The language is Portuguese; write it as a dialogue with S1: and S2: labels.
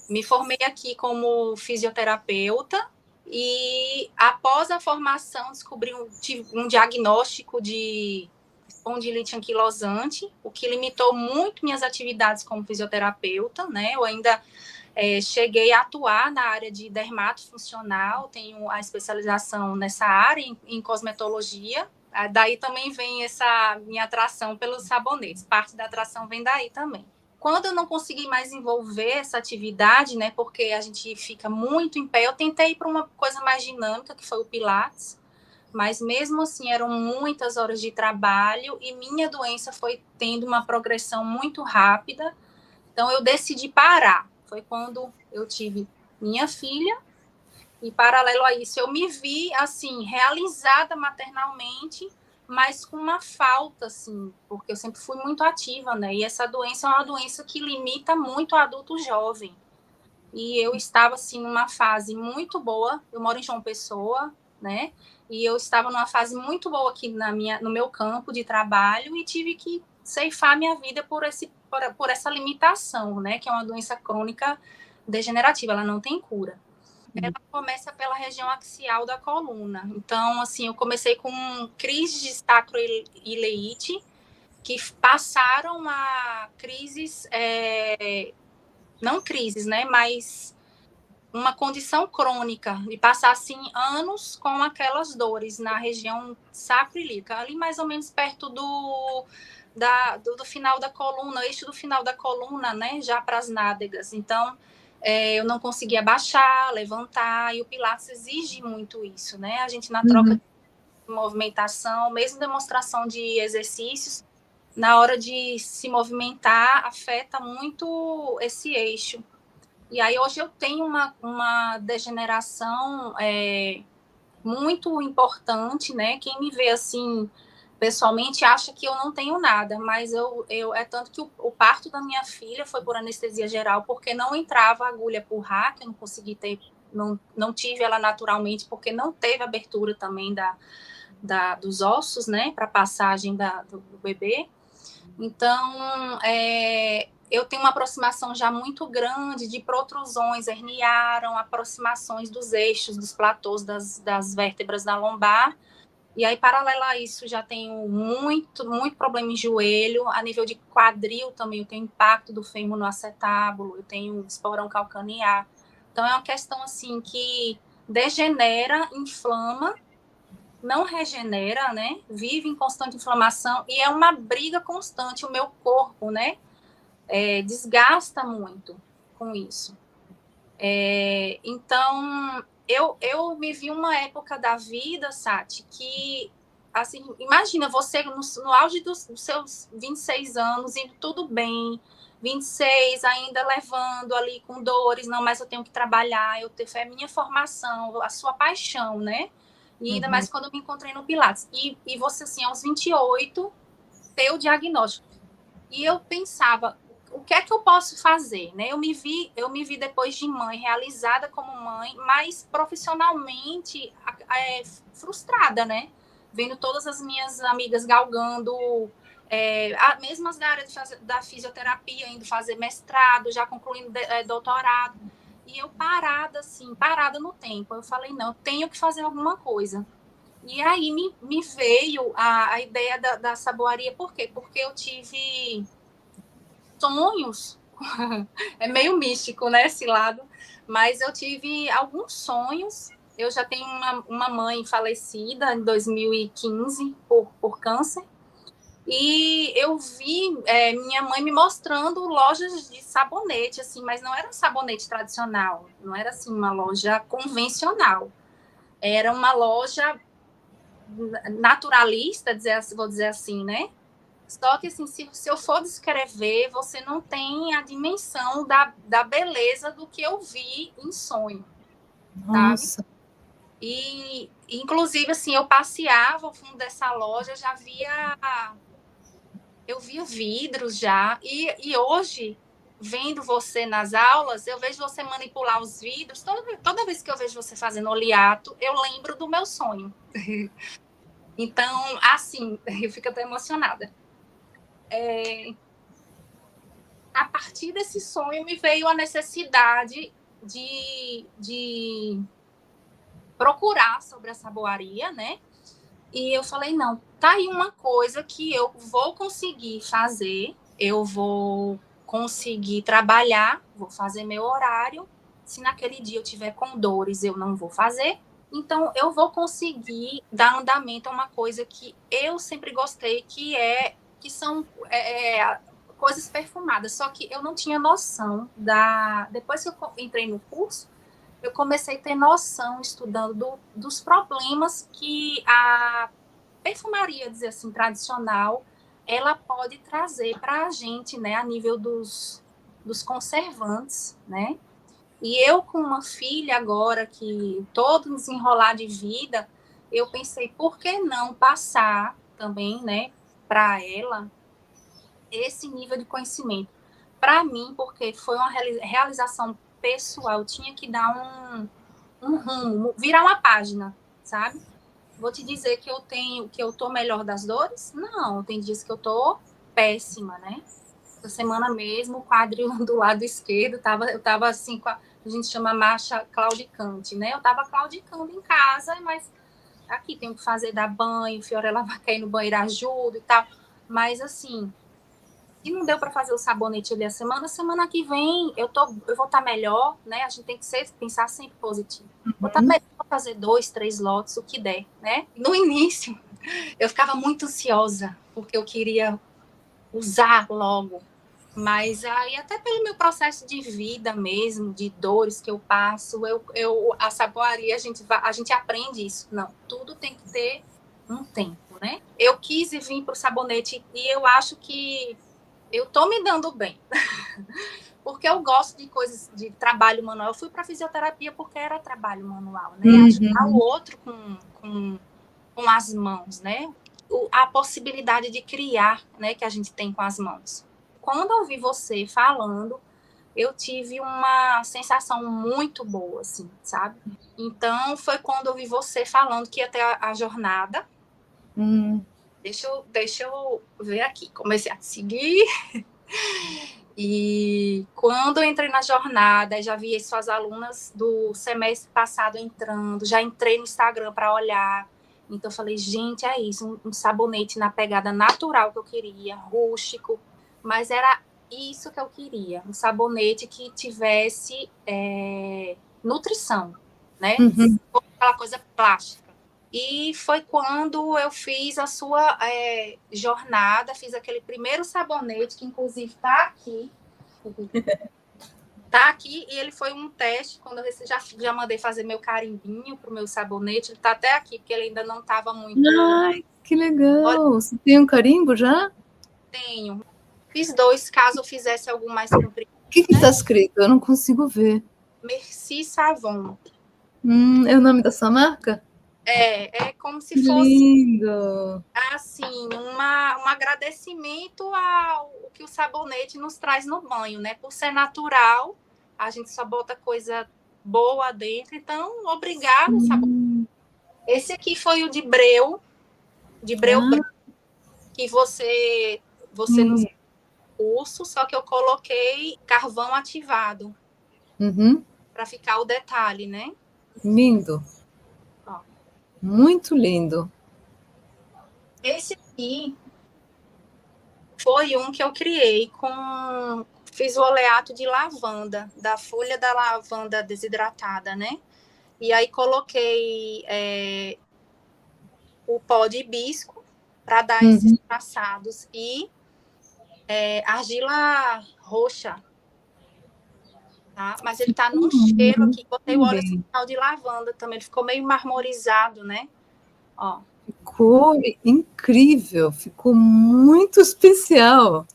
S1: Me formei aqui como fisioterapeuta e, após a formação, tive um diagnóstico de espondilite anquilosante, o que limitou muito minhas atividades como fisioterapeuta, né? Eu ainda cheguei a atuar na área de dermatofuncional, tenho a especialização nessa área, em cosmetologia. Daí também vem essa minha atração pelos sabonetes, parte da atração vem daí também. Quando eu não consegui mais envolver essa atividade, né, porque a gente fica muito em pé, eu tentei ir para uma coisa mais dinâmica, que foi o Pilates, mas mesmo assim eram muitas horas de trabalho e minha doença foi tendo uma progressão muito rápida, então eu decidi parar. Foi quando eu tive minha filha e, paralelo a isso, eu me vi, assim, realizada maternalmente, mas com uma falta, assim, porque eu sempre fui muito ativa, né? E essa doença é uma doença que limita muito o adulto jovem. E eu estava, assim, numa fase muito boa. Eu moro em João Pessoa, né? E eu estava numa fase muito boa aqui no meu campo de trabalho e tive que ceifar minha vida por essa limitação, né? Que é uma doença crônica degenerativa, ela não tem cura. Ela começa pela região axial da coluna. Então, assim, eu comecei com crises de sacroileite, que passaram a crises, não crises, né, mas uma condição crônica, de passar, assim, anos com aquelas dores na região sacroiliaca, ali mais ou menos perto do final da coluna, eixo do final da coluna, né, já para as nádegas. Então, eu não conseguia baixar, levantar, e o Pilates exige muito isso, né? A gente, na troca de movimentação, mesmo demonstração de exercícios, na hora de se movimentar, afeta muito esse eixo. E aí, hoje eu tenho uma degeneração muito importante, né? Quem me vê assim pessoalmente acha que eu não tenho nada, mas é tanto que o parto da minha filha foi por anestesia geral, porque não entrava agulha por rack, eu não consegui ter, não tive ela naturalmente, porque não teve abertura também dos ossos, né, para passagem do bebê. Então, eu tenho uma aproximação já muito grande de protrusões, herniaram, aproximações dos eixos, dos platôs das vértebras da lombar. E aí, paralelo a isso, já tenho muito problema em joelho. A nível de quadril também, eu tenho impacto do fêmur no acetábulo, eu tenho esporão calcanear. Então, é uma questão, assim, que degenera, inflama, não regenera, né? Vive em constante inflamação e é uma briga constante. O meu corpo, né? Desgasta muito com isso. Então, eu me vi uma época da vida, Sati, que, assim, imagina você no auge dos seus 26 anos, indo tudo bem, 26, ainda levando ali com dores, não, mas eu tenho que trabalhar, foi a minha formação, a sua paixão, né? E ainda mais quando eu me encontrei no Pilates. E você, assim, aos 28, ter o diagnóstico. E eu pensava, o que é que eu posso fazer, né? Eu me vi depois de mãe, realizada como mãe, mas profissionalmente frustrada, né? Vendo todas as minhas amigas galgando, mesmo as da área da fisioterapia, indo fazer mestrado, já concluindo doutorado. E eu parada no tempo. Eu falei, não, eu tenho que fazer alguma coisa. E aí me veio a ideia da saboaria, por quê? Porque eu tive sonhos, é meio místico, né, esse lado, mas eu tive alguns sonhos. Eu já tenho uma mãe falecida em 2015 por câncer, e eu vi minha mãe me mostrando lojas de sabonete, assim, mas não era um sabonete tradicional, não era assim uma loja convencional, era uma loja naturalista, vou dizer assim, né? Só que, assim, se eu for descrever, você não tem a dimensão da beleza do que eu vi em sonho, sabe?
S2: Nossa.
S1: E, inclusive, assim, eu passeava ao fundo dessa loja, eu via vidros já, e hoje, vendo você nas aulas, eu vejo você manipular os vidros, toda vez que eu vejo você fazendo oleato, eu lembro do meu sonho. Então, assim, eu fico até emocionada. a partir desse sonho me veio a necessidade de procurar sobre a saboaria, né? E eu falei, não, tá aí uma coisa que eu vou conseguir fazer, eu vou conseguir trabalhar, vou fazer meu horário. Se naquele dia eu tiver com dores, eu não vou fazer. Então, eu vou conseguir dar andamento a uma coisa que eu sempre gostei, que são coisas perfumadas. Só que eu não tinha noção Depois que eu entrei no curso, eu comecei a ter noção, estudando dos problemas que a perfumaria, dizer assim, tradicional, ela pode trazer para a gente, né, a nível dos conservantes, né? E eu, com uma filha agora, que todo desenrolar de vida, eu pensei, por que não passar também, né, para ela esse nível de conhecimento? Para mim, porque foi uma realização pessoal, eu tinha que dar um rumo, virar uma página, sabe? Vou te dizer que eu tô melhor das dores? Não, tem dias que eu tô péssima, né? Essa semana mesmo, o quadril do lado esquerdo, eu tava assim, a gente chama marcha claudicante, né? Eu tava claudicando em casa, mas aqui tenho que fazer, dar banho, Fiorella vai cair no banheiro, ajuda e tal. Mas assim, se não deu para fazer o sabonete ali a semana que vem eu vou estar melhor, né? A gente tem que pensar sempre positivo. Vou estar melhor, vou fazer 2, 3 lotes, o que der, né? No início, eu ficava muito ansiosa, porque eu queria usar logo. Mas aí, até pelo meu processo de vida mesmo, de dores que eu passo, a saboaria, a gente aprende isso. Não, tudo tem que ter um tempo, né? Eu quis vir para o sabonete e eu acho que eu tô me dando bem. Porque eu gosto de coisas de trabalho manual. Eu fui para fisioterapia porque era trabalho manual, né? Ajudar o outro com as mãos, né? A possibilidade de criar, né, que a gente tem com as mãos. Quando eu vi você falando, eu tive uma sensação muito boa, assim, sabe? Então, foi quando eu vi você falando que ia ter a jornada. Deixa eu ver aqui. Comecei a te seguir. E quando eu entrei na jornada, já vi suas alunas do semestre passado entrando, já entrei no Instagram para olhar. Então, eu falei, gente, é isso, um sabonete na pegada natural que eu queria, rústico, mas era isso que eu queria, um sabonete que tivesse nutrição, né? Aquela coisa plástica. E foi quando eu fiz a sua jornada, fiz aquele primeiro sabonete, que inclusive está aqui. Tá aqui, e ele foi um teste, quando eu já mandei fazer meu carimbinho pro meu sabonete, ele tá até aqui, porque ele ainda não estava muito...
S2: Ai, que legal! Você tem um carimbo já?
S1: Tenho. Fiz 2, caso eu fizesse algum mais comprido.
S2: O que está escrito? Eu não consigo ver.
S1: Merci Savon.
S2: É o nome da sua marca?
S1: É como se
S2: que
S1: fosse...
S2: lindo!
S1: Assim, um agradecimento ao que o sabonete nos traz no banho, né? Por ser natural, a gente só bota coisa boa dentro, então, obrigado, sabonete. Esse aqui foi o de Breu branco, que você nos curso, só que eu coloquei carvão ativado para ficar o detalhe, né?
S2: Lindo.
S1: Ó.
S2: Muito lindo.
S1: Esse aqui foi um que eu criei fiz o oleato de lavanda, da folha da lavanda desidratada, né? E aí coloquei o pó de hibisco para dar esses traçados e argila roxa, tá? Mas ele tá num cheiro aqui. Botei o óleo essencial de lavanda também, ele ficou meio marmorizado, né? Ó.
S2: Ficou incrível, ficou muito especial.